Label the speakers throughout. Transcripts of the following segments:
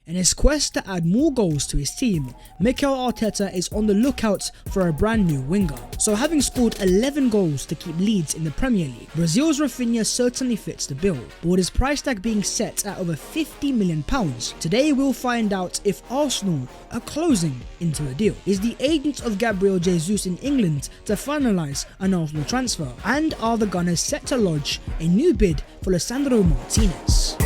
Speaker 1: In his quest to add more goals to his team, Mikel Arteta is on the lookout for a brand new winger. So having scored 11 goals to keep Leeds in the Premier League, Brazil's Raphinha certainly fits the bill. But with his price tag being set at over £50 million, today we'll find out if Arsenal are closing into a deal. Is the agent of Gabriel Jesus in England to finalise an Arsenal transfer? And are the Gunners set to lodge a new bid for Lisandro Martinez?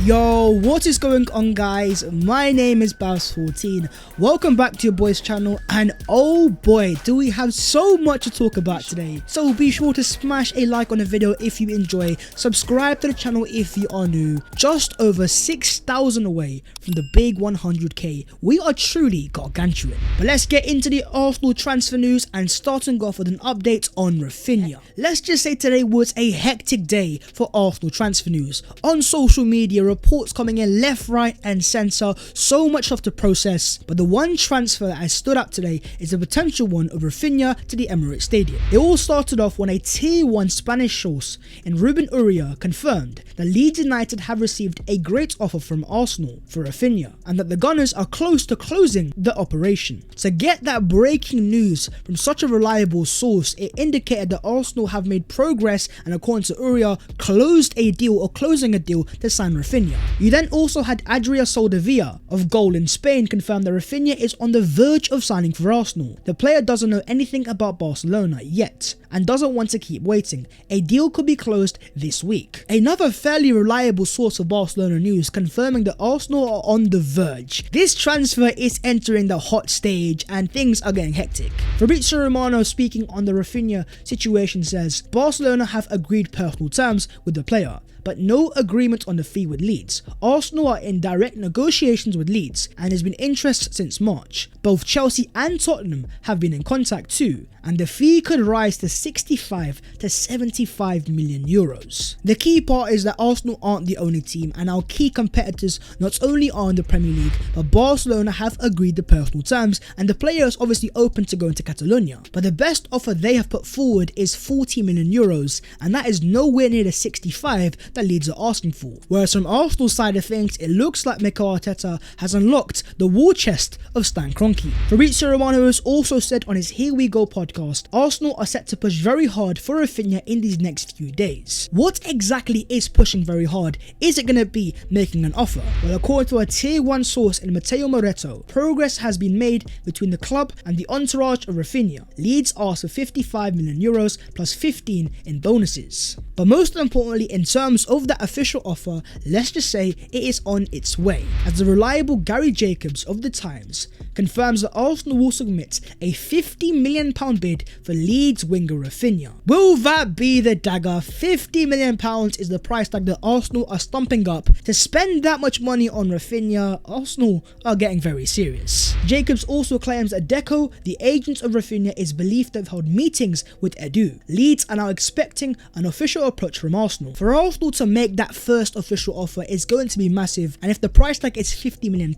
Speaker 1: Yo, what is going on, guys? My name is Baz14. Welcome back to your boys channel, and oh boy, do we have so much to talk about today. So be sure to smash a like on the video if you enjoy, subscribe to the channel if you are new. Just over 6,000 away from the big 100k. We are truly gargantuan. But let's get into the Arsenal transfer news, and starting off with an update on Raphinha. Let's just say today was a hectic day for Arsenal transfer news. On social media, reports coming in left, right and centre, so much stuff to process, but the one transfer that has stood out today is the potential one of Raphinha to the Emirates Stadium. It all started off when a tier 1 Spanish source in Ruben Uria confirmed that Leeds United have received a great offer from Arsenal for Raphinha, and that the Gunners are close to closing the operation. To get that breaking news from such a reliable source, it indicated that Arsenal have made progress and, according to Uria, closing a deal to sign Raphinha. You then also had Adria Soldevilla of Goal in Spain confirm that Raphinha is on the verge of signing for Arsenal. The player doesn't know anything about Barcelona yet and doesn't want to keep waiting. A deal could be closed this week. Another fairly reliable source of Barcelona news confirming that Arsenal are on the verge. This transfer is entering the hot stage and things are getting hectic. Fabrizio Romano, speaking on the Raphinha situation, says Barcelona have agreed personal terms with the player, but no agreement on the fee with Leeds. Arsenal are in direct negotiations with Leeds and there's been interest since March. Both Chelsea and Tottenham have been in contact too, and the fee could rise to 65 to 75 million euros. The key part is that Arsenal aren't the only team, and our key competitors not only are in the Premier League, but Barcelona have agreed the personal terms, and the player is obviously open to going to Catalonia. But the best offer they have put forward is 40 million euros, and that is nowhere near the 65 that Leeds are asking for. Whereas from Arsenal's side of things, it looks like Mikel Arteta has unlocked the war chest of Stan Kroenke. Fabrizio Romano has also said on his Here We Go podcast, Arsenal are set to push very hard for Raphinha in these next few days. What exactly is pushing very hard? Is it going to be making an offer? Well, according to a tier 1 source in Matteo Moretto, progress has been made between the club and the entourage of Raphinha. Leeds asked for 55 million euros plus 15 in bonuses. But most importantly, in terms of that official offer, let's just say it is on its way, as the reliable Gary Jacobs of the Times confirms that Arsenal will submit a £50 million bid for Leeds winger Raphinha. Will that be the dagger? £50 million is the price tag that Arsenal are stumping up to spend that much money on Raphinha. Arsenal are getting very serious. Jacobs also claims that Deco, the agent of Raphinha, is believed to have held meetings with Edu. Leeds are now expecting an official approach from Arsenal. For Arsenal to make that first official offer is going to be massive, and if the price tag is £50 million,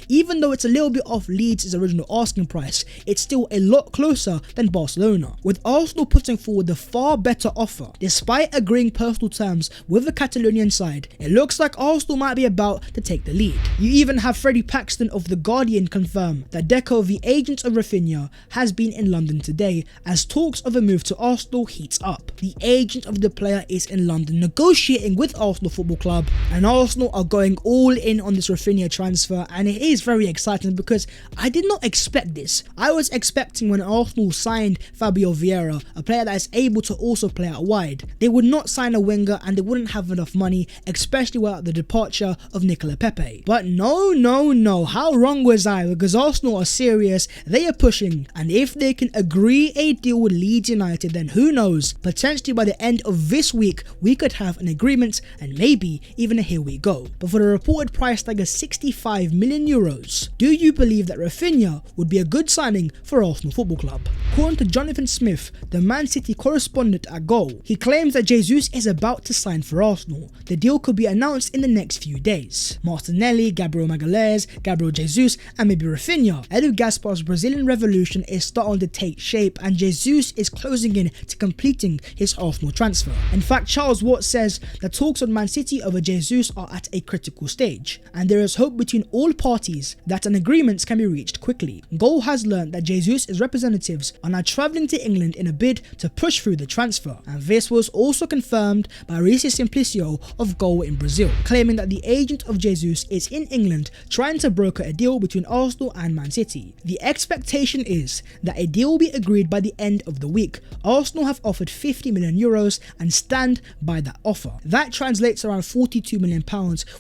Speaker 1: even though it's a little bit off Leeds' original asking price, it's still a lot closer than Barcelona, with Arsenal putting forward the far better offer. Despite agreeing personal terms with the Catalonian side, it looks like Arsenal might be about to take the lead. You even have Freddie Paxton of The Guardian confirm that Deco, the agent of Raphinha, has been in London today as talks of a move to Arsenal heats up. The agent of the player is in London negotiating with Arsenal Football Club, and Arsenal are going all in on this Raphinha transfer, and it is very exciting because I did not expect this. I was expecting when Arsenal signed Fabio Vieira, a player that is able to also play out wide, they would not sign a winger and they wouldn't have enough money, especially without the departure of Nicola Pepe. But no, how wrong was I? Because Arsenal are serious, they are pushing, and if they can agree a deal with Leeds United, then who knows, potentially by the end of this week we could have an agreement and maybe even a here we go. But for the reported price tag of 65 million euros, do you believe that Raphinha would be a good signing for Arsenal Football Club? according to Jonathan Smith, the Man City correspondent at Goal. He claims that Jesus is about to sign for Arsenal. The deal could be announced in the next few days. Martinelli, Gabriel Magalhaes, Gabriel Jesus, and maybe Raphinha. Edu Gaspar's Brazilian revolution is starting to take shape, and Jesus is closing in to completing his Arsenal transfer. In fact, Charles Watt says the talks on Man City over Jesus are at a critical stage, and there is hope between all parties that an agreement can be reached quickly. Goal has learned that Jesus' representatives are now travelling to England in a bid to push through the transfer, and this was also confirmed by Reece Simplicio of Goal in Brazil, claiming that the agent of Jesus is in England trying to broker a deal between Arsenal and Man City. The expectation is that a deal will be agreed by the end of the week. Arsenal have offered €50 million and stand by that offer. That translates around £42 million,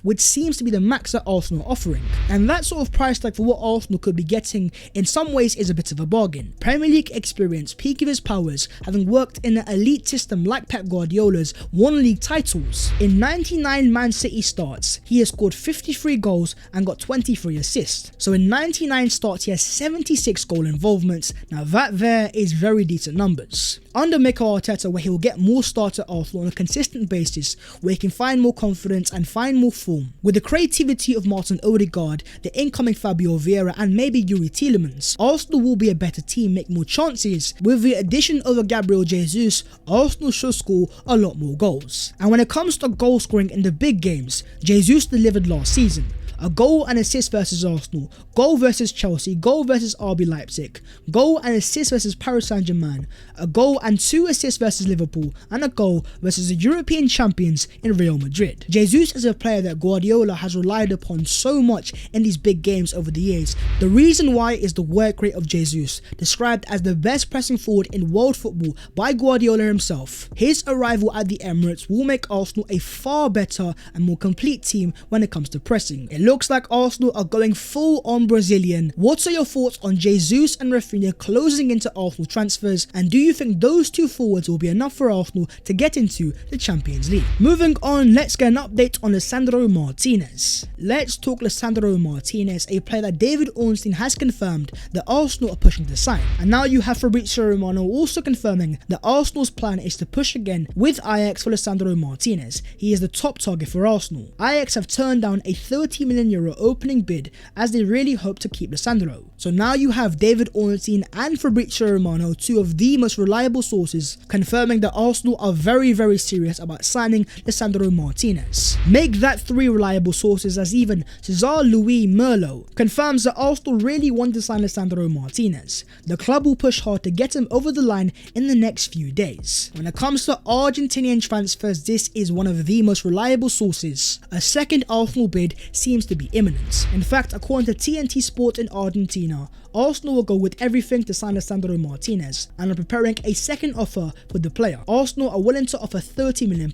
Speaker 1: which seems to be the max that Arsenal are offering. And that sort of price tag for what Arsenal could be getting in some ways is a bit of a bargain. Premier League experience, peak of his powers, having worked in an elite system like Pep Guardiola's, won league titles. In 99 Man City starts, he has scored 53 goals and got 23 assists. So in 99 starts, he has 76 goal involvements. Now that there is very decent numbers. Under Mikel Arteta, where he will get more starts at Arsenal on a consistent basis, where he can find more confidence and find more form. With the creativity of Martin Odegaard, the incoming Fabio Vieira, and maybe Yuri Tielemans, Arsenal will be a better team, make more chances. With the addition of a Gabriel Jesus, Arsenal should score a lot more goals. And when it comes to goal scoring in the big games, Jesus delivered last season. A goal and assist versus Arsenal, goal versus Chelsea, goal versus RB Leipzig, goal and assist versus Paris Saint-Germain, a goal and 2 assists versus Liverpool, and a goal versus the European champions in Real Madrid. Jesus is a player that Guardiola has relied upon so much in these big games over the years. The reason why is the work rate of Jesus, described as the best pressing forward in world football by Guardiola himself. His arrival at the Emirates will make Arsenal a far better and more complete team when it comes to pressing. It looks like Arsenal are going full on Brazilian. What are your thoughts on Jesus and Raphinha closing into Arsenal transfers, and do you think those two forwards will be enough for Arsenal to get into the Champions League? Moving on, let's get an update on Lisandro Martinez. Let's talk Lisandro Martinez, a player that David Ornstein has confirmed that Arsenal are pushing to sign. And now you have Fabrizio Romano also confirming that Arsenal's plan is to push again with Ajax for Lisandro Martinez. He is the top target for Arsenal. Ajax have turned down a €30 million opening bid as they really hope to keep Lisandro. So now you have David Ornstein and Fabrizio Romano, two of the most reliable sources, confirming that Arsenal are very serious about signing Lisandro Martinez. Make that 3 reliable sources, as even Cesar Louis Merlot confirms that Arsenal really want to sign Lisandro Martinez. The club will push hard to get him over the line in the next few days. When it comes to Argentinian transfers, this is one of the most reliable sources. A second Arsenal bid seems to be imminent. In fact, according to TNT Sport in Argentina, Arsenal will go with everything to sign Lisandro Martinez and are preparing a second offer for the player. Arsenal are willing to offer £30 million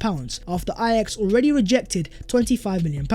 Speaker 1: after Ajax already rejected £25 million.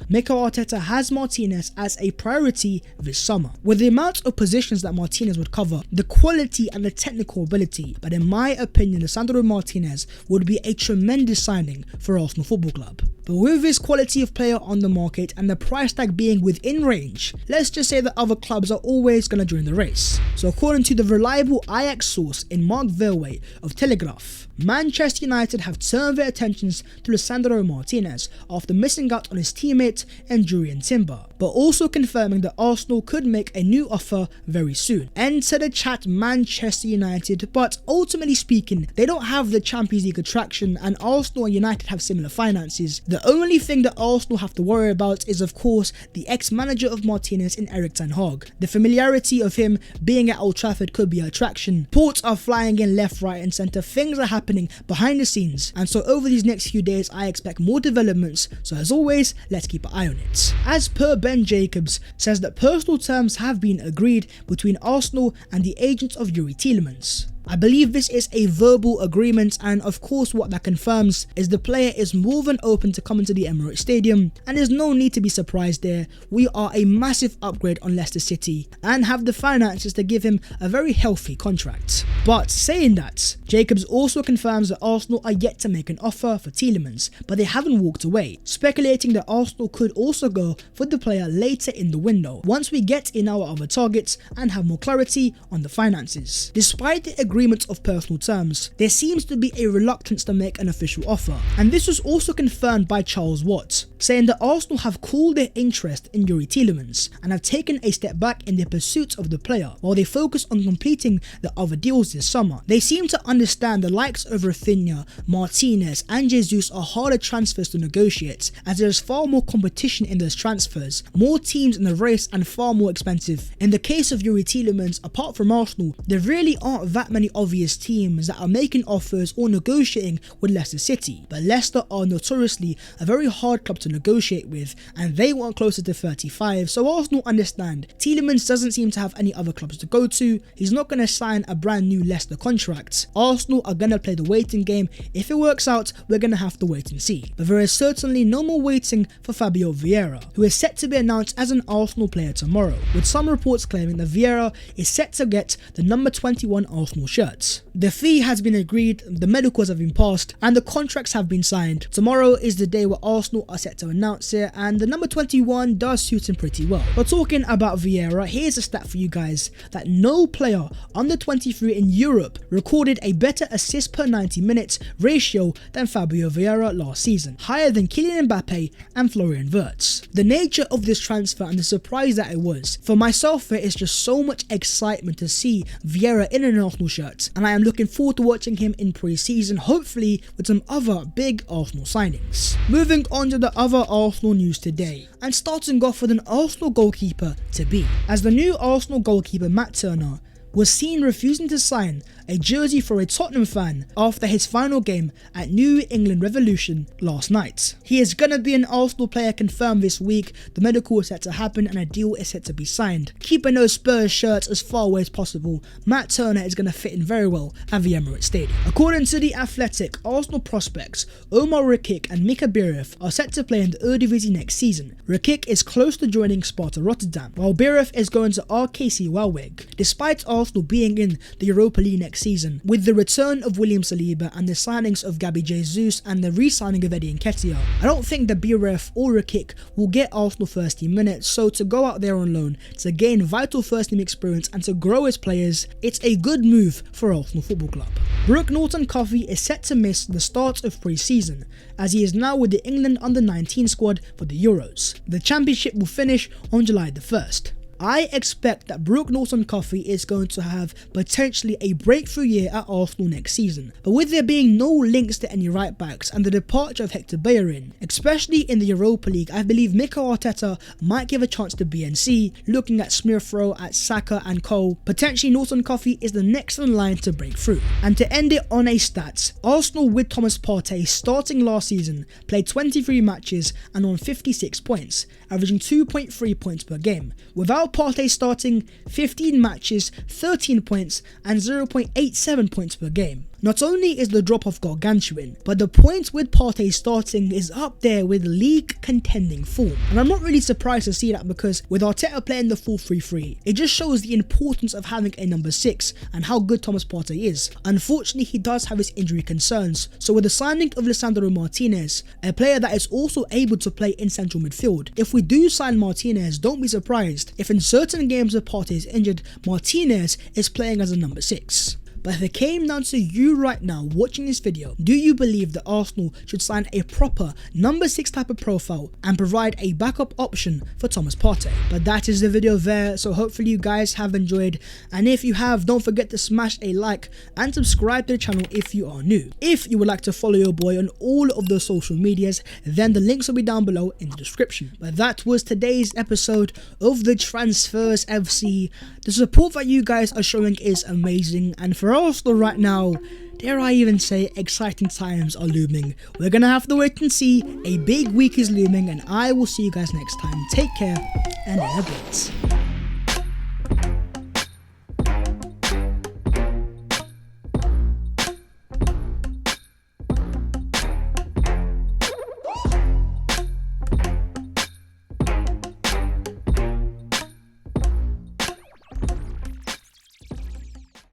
Speaker 1: Mikel Arteta has Martinez as a priority this summer. With the amount of positions that Martinez would cover, the quality and the technical ability, but in my opinion, Lisandro Martinez would be a tremendous signing for Arsenal Football Club. But with this quality of player on the market and the price tag being within range, let's just say that other clubs are always going to join the race. So according to the reliable Ajax source in Mark Verwey of Telegraph, Manchester United have turned their attentions to Lisandro Martinez after missing out on his teammate Endurian Timber, but also confirming that Arsenal could make a new offer very soon. Enter the chat Manchester United, but ultimately speaking, they don't have the Champions League attraction, and Arsenal and United have similar finances. The only thing that Arsenal have to worry about is, of course, the ex-manager of Martinez in Erik ten Hag. The familiarity of him being at Old Trafford could be an attraction. Ports are flying in left, right and centre. Things are happening behind the scenes, and so over these next few days I expect more developments, so as always, let's keep an eye on it. As per Ben Jacobs, says that personal terms have been agreed between Arsenal and the agents of Yuri Tielemans. I believe this is a verbal agreement, and of course what that confirms is the player is more than open to coming to the Emirates Stadium, and there's no need to be surprised there. We are a massive upgrade on Leicester City and have the finances to give him a very healthy contract. But saying that, Jacobs also confirms that Arsenal are yet to make an offer for Tielemans, but they haven't walked away, speculating that Arsenal could also go for the player later in the window, once we get in our other targets and have more clarity on the finances. Despite the agreement of personal terms, there seems to be a reluctance to make an official offer, and this was also confirmed by Charles Watt, saying that Arsenal have cooled their interest in Youri Tielemans and have taken a step back in their pursuit of the player while they focus on completing the other deals this summer. They seem to understand the likes of Raphinha, Martinez and Jesus are harder transfers to negotiate, as there is far more competition in those transfers, more teams in the race and far more expensive. In the case of Youri Tielemans, apart from Arsenal, there really aren't that many obvious teams that are making offers or negotiating with Leicester City, but Leicester are notoriously a very hard club to negotiate with, and they want closer to 35, so Arsenal understand. Tielemans doesn't seem to have any other clubs to go to, he's not going to sign a brand new Leicester contract. Arsenal are going to play the waiting game. If it works out, we're going to have to wait and see. But there is certainly no more waiting for Fabio Vieira, who is set to be announced as an Arsenal player tomorrow, with some reports claiming that Vieira is set to get the number 21 Arsenal shirts. The fee has been agreed, the medicals have been passed, and the contracts have been signed. Tomorrow is the day where Arsenal are set to announce it, and the number 21 does suit him pretty well. But talking about Vieira, here's a stat for you guys, that no player under 23 in Europe recorded a better assist per 90 minutes ratio than Fabio Vieira last season, higher than Kylian Mbappe and Florian Wirtz. The nature of this transfer and the surprise that it was, for myself there is just so much excitement to see Vieira in an Arsenal shirt, and I am looking forward to watching him in pre-season, hopefully with some other big Arsenal signings. Moving on to the other Arsenal news today, and starting off with an Arsenal goalkeeper to be, as the new Arsenal goalkeeper Matt Turner was seen refusing to sign a jersey for a Tottenham fan after his final game at New England Revolution last night. He is gonna be an Arsenal player confirmed this week, the medical is set to happen and a deal is set to be signed. Keeping those Spurs shirts as far away as possible, Matt Turner is gonna fit in very well at the Emirates Stadium. According to The Athletic, Arsenal prospects Omar Rakik and Mika Birif are set to play in the Eredivisie next season. Rakik is close to joining Sparta Rotterdam, while Birif is going to RKC Waalwijk. Despite Arsenal being in the Europa League next season, with the return of William Saliba and the signings of Gabi Jesus and the re-signing of Eddie Nketiah, I don't think that Birif or Rakik will get Arsenal first team minutes, so to go out there on loan, to gain vital first team experience and to grow as players, it's a good move for Arsenal Football Club. Brooke Norton-Cuffy is set to miss the start of pre-season, as he is now with the England under-19 squad for the Euros. The championship will finish on July the 1st. I expect that Brooke Norton-Cuffy is going to have potentially a breakthrough year at Arsenal next season, but with there being no links to any right backs and the departure of Hector Bellerin, especially in the Europa League, I believe Mikel Arteta might give a chance to BNC, looking at Smith-Rowe, at Saka and Cole. Potentially Norton-Cuffy is the next in line to break through. And to end it on a stat, Arsenal with Thomas Partey starting last season played 23 matches and won 56 points, averaging 2.3 points per game. Without Partey starting, 15 matches, 13 points and 0.87 points per game. Not only is the drop-off gargantuan, but the points with Partey starting is up there with league contending form. And I'm not really surprised to see that, because with Arteta playing the 4-3-3, it just shows the importance of having a number 6 and how good Thomas Partey is. Unfortunately, he does have his injury concerns, so with the signing of Lisandro Martinez, a player that is also able to play in central midfield, if we do sign Martinez, don't be surprised if in certain games where Partey is injured, Martinez is playing as a number 6. But if it came down to you right now watching this video, do you believe that Arsenal should sign a proper number 6 type of profile and provide a backup option for Thomas Partey? But that is the video there, so hopefully you guys have enjoyed, and if you have, don't forget to smash a like and subscribe to the channel if you are new. If you would like to follow your boy on all of the social medias, then the links will be down below in the description. But that was today's episode of the Transfers FC. The support that you guys are showing is amazing, and for Arsenal right now, dare I even say, exciting times are looming. We're gonna have to wait and see. A big week is looming, and I will see you guys next time. Take care and in a bit.